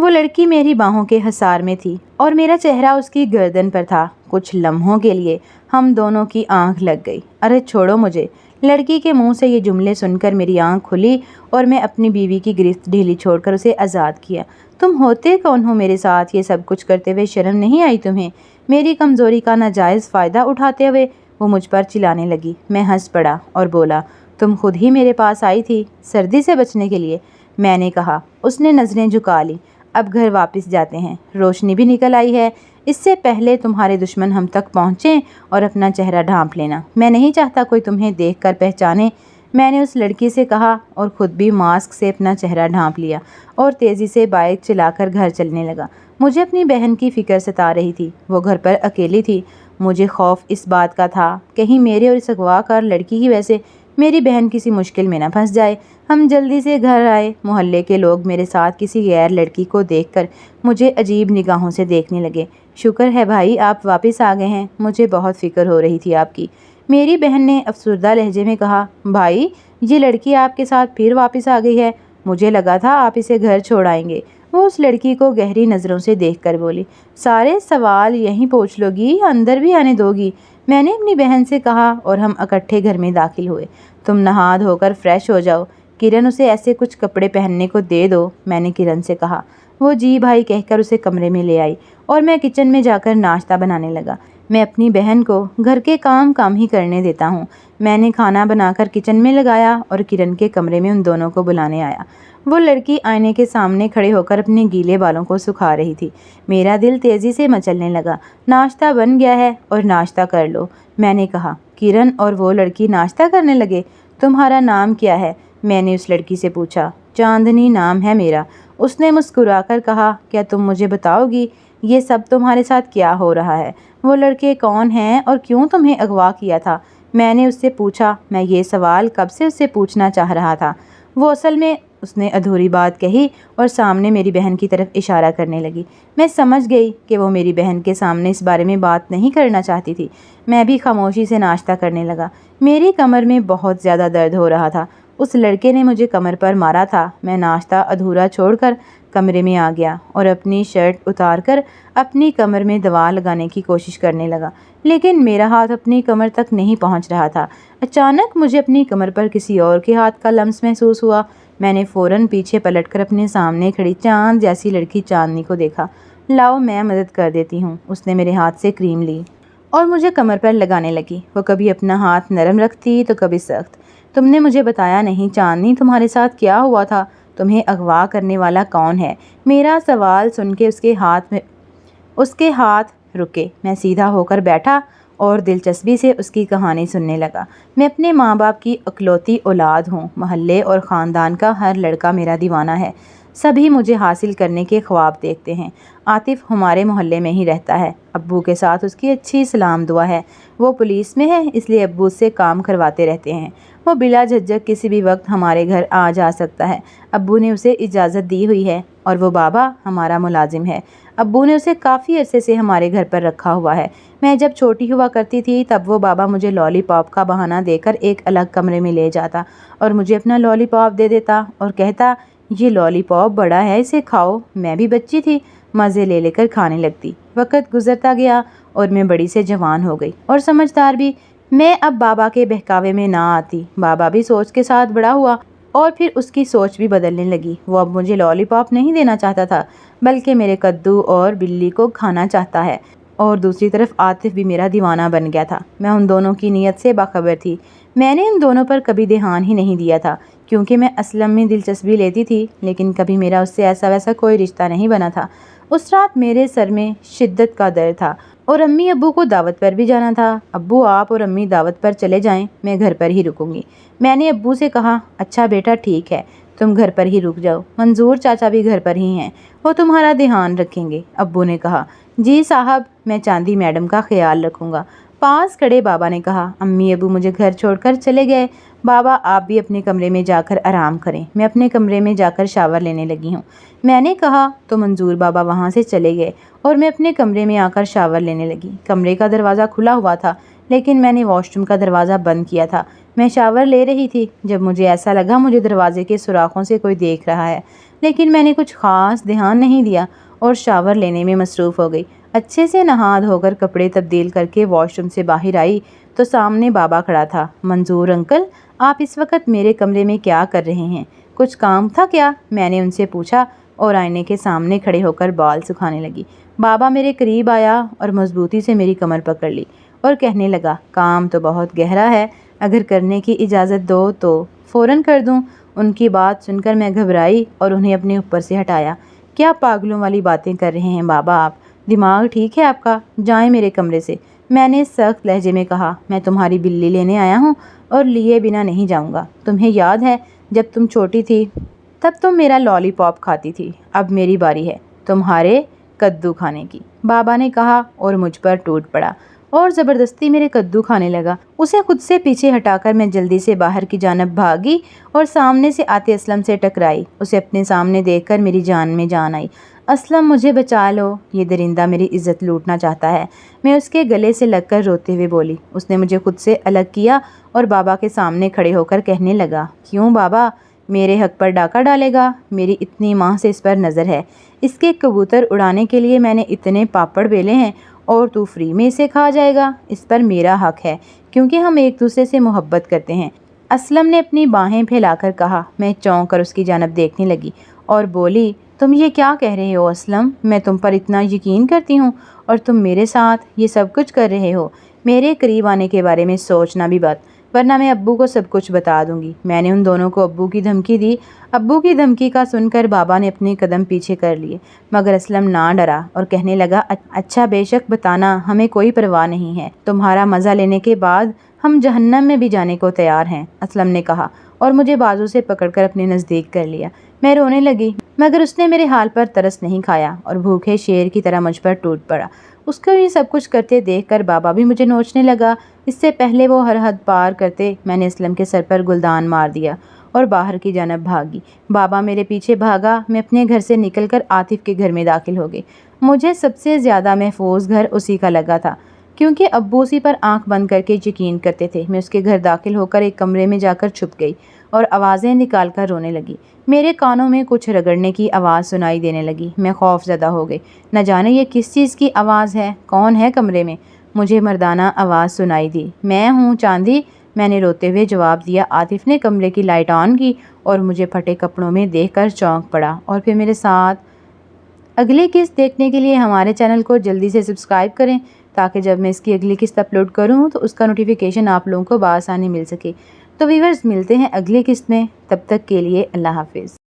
وہ لڑکی میری باہوں کے حصار میں تھی اور میرا چہرہ اس کی گردن پر تھا۔ کچھ لمحوں کے لیے ہم دونوں کی آنکھ لگ گئی۔ ارے چھوڑو مجھے، لڑکی کے منہ سے یہ جملے سن کر میری آنکھ کھلی اور میں اپنی بیوی کی گرفت ڈھیلی چھوڑ کر اسے آزاد کیا۔ تم ہوتے کون ہو میرے ساتھ یہ سب کچھ کرتے ہوئے؟ شرم نہیں آئی تمہیں؟ میری کمزوری کا ناجائز فائدہ اٹھاتے ہوئے وہ مجھ پر چلانے لگی۔ میں ہنس پڑا اور بولا، تم خود ہی میرے پاس آئی تھی سردی سے بچنے کے لیے، میں نے کہا۔ اس نے نظریں جھکا لی۔ اب گھر واپس جاتے ہیں، روشنی بھی نکل آئی ہے، اس سے پہلے تمہارے دشمن ہم تک پہنچیں اور اپنا چہرہ ڈھانپ لینا۔ میں نہیں چاہتا کوئی تمہیں دیکھ کر پہچانے، میں نے اس لڑکی سے کہا اور خود بھی ماسک سے اپنا چہرہ ڈھانپ لیا اور تیزی سے بائک چلا کر گھر چلنے لگا۔ مجھے اپنی بہن کی فکر ستا رہی تھی، وہ گھر پر اکیلی تھی۔ مجھے خوف اس بات کا تھا کہیں میرے اور اس اغوا کار لڑکی کی وجہ سے میری بہن کسی مشکل میں نہ پھنس جائے۔ ہم جلدی سے گھر آئے۔ محلے کے لوگ میرے ساتھ کسی غیر لڑکی کو دیکھ کر مجھے عجیب نگاہوں سے دیکھنے لگے۔ شکر ہے بھائی آپ واپس آ گئے ہیں، مجھے بہت فکر ہو رہی تھی آپ کی، میری بہن نے افسردہ لہجے میں کہا۔ بھائی یہ لڑکی آپ کے ساتھ پھر واپس آ گئی ہے، مجھے لگا تھا آپ اسے گھر چھوڑ آئیں گے۔ وہ اس لڑکی کو گہری نظروں سے دیکھ کر بولی، سارے سوال یہیں پوچھ لو گی یا اندر بھی آنے دو گی؟ میں نے اپنی بہن سے کہا اور ہم اکٹھے گھر میں داخل ہوئے۔ تم نہا دھو کر فریش ہو جاؤ، کرن اسے ایسے کچھ کپڑے پہننے کو دے دو، میں نے کرن سے کہا۔ وہ جی بھائی کہہ کر اسے کمرے میں لے آئی اور میں کچن میں جا کر ناشتہ بنانے لگا۔ میں اپنی بہن کو گھر کے کام ہی کرنے دیتا ہوں۔ میں نے کھانا بنا کر کچن میں لگایا اور کرن کے کمرے میں ان دونوں کو بلانے آیا۔ وہ لڑکی آئینے کے سامنے کھڑے ہو کر اپنے گیلے بالوں کو سکھا رہی تھی۔ میرا دل تیزی سے مچلنے لگا۔ ناشتہ بن گیا ہے اور ناشتہ کر لو، میں نے کہا۔ کرن اور وہ لڑکی ناشتہ کرنے لگے۔ تمہارا نام کیا ہے؟ میں نے اس لڑکی سے پوچھا۔ چاندنی نام ہے میرا، اس نے مسکرا کر کہا۔ کیا تم مجھے بتاؤ گی یہ سب تمہارے ساتھ کیا ہو رہا ہے؟ وہ لڑکے کون ہیں اور کیوں تمہیں اغوا کیا تھا؟ میں نے اس سے پوچھا۔ میں یہ سوال کب سے اس سے پوچھنا چاہ رہا تھا۔ وہ اصل میں، اس نے ادھوری بات کہی اور سامنے میری بہن کی طرف اشارہ کرنے لگی۔ میں سمجھ گئی کہ وہ میری بہن کے سامنے اس بارے میں بات نہیں کرنا چاہتی تھی۔ میں بھی خاموشی سے ناشتہ کرنے لگا۔ میری کمر میں بہت زیادہ درد ہو رہا تھا۔ اس لڑکے نے مجھے کمر پر مارا تھا۔ میں ناشتہ ادھورا چھوڑ کر کمرے میں آ گیا اور اپنی شرٹ اتار کر اپنی کمر میں دوا لگانے کی کوشش کرنے لگا، لیکن میرا ہاتھ اپنی کمر تک نہیں پہنچ رہا تھا۔ اچانک مجھے اپنی کمر پر کسی اور کے ہاتھ کا لمس محسوس ہوا۔ میں نے فوراً پیچھے پلٹ کر اپنے سامنے کھڑی چاند جیسی لڑکی چاندنی کو دیکھا۔ لاؤ میں مدد کر دیتی ہوں۔ اس نے میرے ہاتھ سے کریم لی اور مجھے کمر پر لگانے لگی۔ وہ کبھی اپنا ہاتھ نرم رکھتی تو کبھی سخت۔ تم نے مجھے بتایا نہیں چاندنی، تمہارے ساتھ کیا ہوا تھا؟ تمہیں اغوا کرنے والا کون ہے؟ میرا سوال سن کے اس کے ہاتھ رکے۔ میں سیدھا ہو کر بیٹھا اور دلچسپی سے اس کی کہانی سننے لگا۔ میں اپنے ماں باپ کی اکلوتی اولاد ہوں۔ محلے اور خاندان کا ہر لڑکا میرا دیوانہ ہے۔ سبھی مجھے حاصل کرنے کے خواب دیکھتے ہیں۔ عاطف ہمارے محلے میں ہی رہتا ہے۔ ابو کے ساتھ اس کی اچھی سلام دعا ہے۔ وہ پولیس میں ہے، اس لیے ابو سے کام کرواتے رہتے ہیں۔ وہ بلا جھجک کسی بھی وقت ہمارے گھر آ جا سکتا ہے۔ ابو نے اسے اجازت دی ہوئی ہے اور وہ بابا ہمارا ملازم ہے۔ ابو نے اسے کافی عرصے سے ہمارے گھر پر رکھا ہوا ہے۔ میں جب چھوٹی ہوا کرتی تھی تب وہ بابا مجھے لالی پاپ کا بہانہ دے کر ایک الگ کمرے میں لے جاتا اور مجھے اپنا لالی پاپ دے دیتا اور کہتا، یہ لالی پاپ بڑا ہے، اسے کھاؤ۔ میں بھی بچی تھی، مزے لے کر کھانے لگتی۔ وقت گزرتا گیا اور میں بڑی سے جوان ہو گئی اور سمجھدار بھی۔ میں اب بابا کے بہکاوے میں نہ آتی۔ بابا بھی سوچ کے ساتھ بڑا ہوا اور پھر اس کی سوچ بھی بدلنے لگی۔ وہ اب مجھے لالی پاپ نہیں دینا چاہتا تھا بلکہ میرے کدو اور بلی کو کھانا چاہتا ہے۔ اور دوسری طرف عاطف بھی میرا دیوانہ بن گیا تھا۔ میں ان دونوں کی نیت سے باخبر تھی۔ میں نے ان دونوں پر کبھی دھیان ہی نہیں دیا تھا کیونکہ میں اسلم میں دلچسپی لیتی تھی، لیکن کبھی میرا اس سے ایسا ویسا کوئی رشتہ نہیں بنا تھا۔ اس رات میرے سر میں شدت کا درد تھا اور امی ابو کو دعوت پر بھی جانا تھا۔ ابو آپ اور امی دعوت پر چلے جائیں، میں گھر پر ہی رکوں گی۔ میں نے ابو سے کہا، اچھا بیٹا ٹھیک ہے، تم گھر پر ہی رک جاؤ، منظور چاچا بھی گھر پر ہی ہیں، وہ تمہارا دھیان رکھیں گے۔ ابو نے کہا، جی صاحب، میں چاندی میڈم کا خیال رکھوں گا۔ پاس کھڑے بابا نے کہا، امی ابو مجھے گھر چھوڑ کر چلے گئے، بابا آپ بھی اپنے کمرے میں جا کر آرام کریں، میں اپنے کمرے میں جا کر شاور لینے لگی ہوں۔ میں نے کہا تو منظور بابا وہاں سے چلے گئے اور میں اپنے کمرے میں آ کر شاور لینے لگی۔ کمرے کا دروازہ کھلا ہوا تھا لیکن میں نے واش روم کا دروازہ بند کیا تھا۔ میں شاور لے رہی تھی جب مجھے ایسا لگا مجھے دروازے کے سوراخوں سے کوئی دیکھ رہا ہے۔ لیکن میں نے کچھ خاص دھیان نہیں دیا اور شاور لینے میں مصروف ہو گئی۔ اچھے سے نہا دھو کر کپڑے تبدیل کر کے واش روم سے باہر آئی تو سامنے بابا کھڑا تھا۔ منظور انکل، آپ اس وقت میرے کمرے میں کیا کر رہے ہیں؟ کچھ کام تھا کیا؟ میں نے ان سے پوچھا اور آئینے کے سامنے کھڑے ہو کر بال سکھانے لگی۔ بابا میرے قریب آیا اور مضبوطی سے میری کمر پکڑ لی اور کہنے لگا، کام تو بہت گہرا ہے، اگر کرنے کی اجازت دو تو فوراً کر دوں۔ ان کی بات سن کر میں گھبرائی اور انہیں اپنے اوپر سے ہٹایا۔ کیا پاگلوں والی باتیں کر رہے ہیں بابا آپ؟ دماغ ٹھیک ہے آپ کا؟ جائیں میرے کمرے سے، میں نے سخت لہجے میں کہا۔ میں تمہاری بلی لینے آیا ہوں اور لیے بنا نہیں جاؤں گا۔ تمہیں یاد ہے جب تم چھوٹی تھی تب تم میرا لالی پاپ کھاتی تھی، اب میری باری ہے تمہارے کدو کھانے کی، بابا نے کہا اور مجھ پر ٹوٹ پڑا اور زبردستی میرے کدو کھانے لگا۔ اسے خود سے پیچھے ہٹا کر میں جلدی سے باہر کی جانب بھاگی اور سامنے سے آتے اسلم سے ٹکرائی۔ اسے اپنے سامنے دیکھ کر میری جان میں جان آئی۔ اسلم، مجھے بچا لو، یہ درندہ میری عزت لوٹنا چاہتا ہے، میں اس کے گلے سے لگ کر روتے ہوئے بولی۔ اس نے مجھے خود سے الگ کیا اور بابا کے سامنے کھڑے ہو کر کہنے لگا، کیوں بابا، میرے حق پر ڈاکہ ڈالے گا؟ میری اتنی ماہ سے اس پر نظر ہے، اس کے کبوتر اڑانے کے لیے میں نے اتنے پاپڑ بیلے ہیں اور تو فری میں اسے کھا جائے گا؟ اس پر میرا حق ہے کیونکہ ہم ایک دوسرے سے محبت کرتے ہیں، اسلم نے اپنی باہیں پھیلا کر کہا۔ میں چونک کر اس کی جانب دیکھنے لگی اور بولی، تم یہ کیا کہہ رہے ہو اسلم؟ میں تم پر اتنا یقین کرتی ہوں اور تم میرے ساتھ یہ سب کچھ کر رہے ہو؟ میرے قریب آنے کے بارے میں سوچنا بھی بات، ورنہ میں ابو کو سب کچھ بتا دوں گی۔ میں نے ان دونوں کو ابو کی دھمکی دی۔ ابو کی دھمکی کا سن کر بابا نے اپنے قدم پیچھے کر لیے، مگر اسلم نہ ڈرا اور کہنے لگا، اچھا بے شک بتانا، ہمیں کوئی پرواہ نہیں ہے، تمہارا مزہ لینے کے بعد ہم جہنم میں بھی جانے کو تیار ہیں، اسلم نے کہا اور مجھے بازو سے پکڑ کر اپنے نزدیک کر لیا۔ میں رونے لگی مگر اس نے میرے حال پر ترس نہیں کھایا اور بھوکے شیر کی طرح مجھ پر ٹوٹ پڑا۔ اس کو یہ سب کچھ کرتے دیکھ کر بابا بھی مجھے نوچنے لگا۔ اس سے پہلے وہ ہر حد پار کرتے میں نے اسلم کے سر پر گلدان مار دیا اور باہر کی جانب بھاگی۔ بابا میرے پیچھے بھاگا۔ میں اپنے گھر سے نکل کر عاطف کے گھر میں داخل ہو گئی۔ مجھے سب سے زیادہ محفوظ گھر اسی کا لگا تھا کیونکہ ابو اسی پر آنکھ بند کر کے یقین کرتے تھے۔ میں اس کے گھر داخل ہو کر ایک کمرے میں جا کر چھپ گئی اور آوازیں نکال کر رونے لگی۔ میرے کانوں میں کچھ رگڑنے کی آواز سنائی دینے لگی۔ میں خوف زدہ ہو گئی، نہ جانے یہ کس چیز کی آواز ہے، کون ہے کمرے میں؟ مجھے مردانہ آواز سنائی دی، میں ہوں چاندی، میں نے روتے ہوئے جواب دیا۔ عاطف نے کمرے کی لائٹ آن کی اور مجھے پھٹے کپڑوں میں دیکھ کر چونک پڑا اور پھر میرے ساتھ۔ اگلی قسط دیکھنے کے لیے ہمارے چینل کو جلدی سے سبسکرائب کریں تاکہ جب میں اس کی اگلی قسط اپلوڈ کروں تو اس کا نوٹیفیکیشن آپ لوگوں کو بآسانی مل سکے۔ تو ویورز، ملتے ہیں اگلی قسط میں، تب تک کے لیے اللہ حافظ۔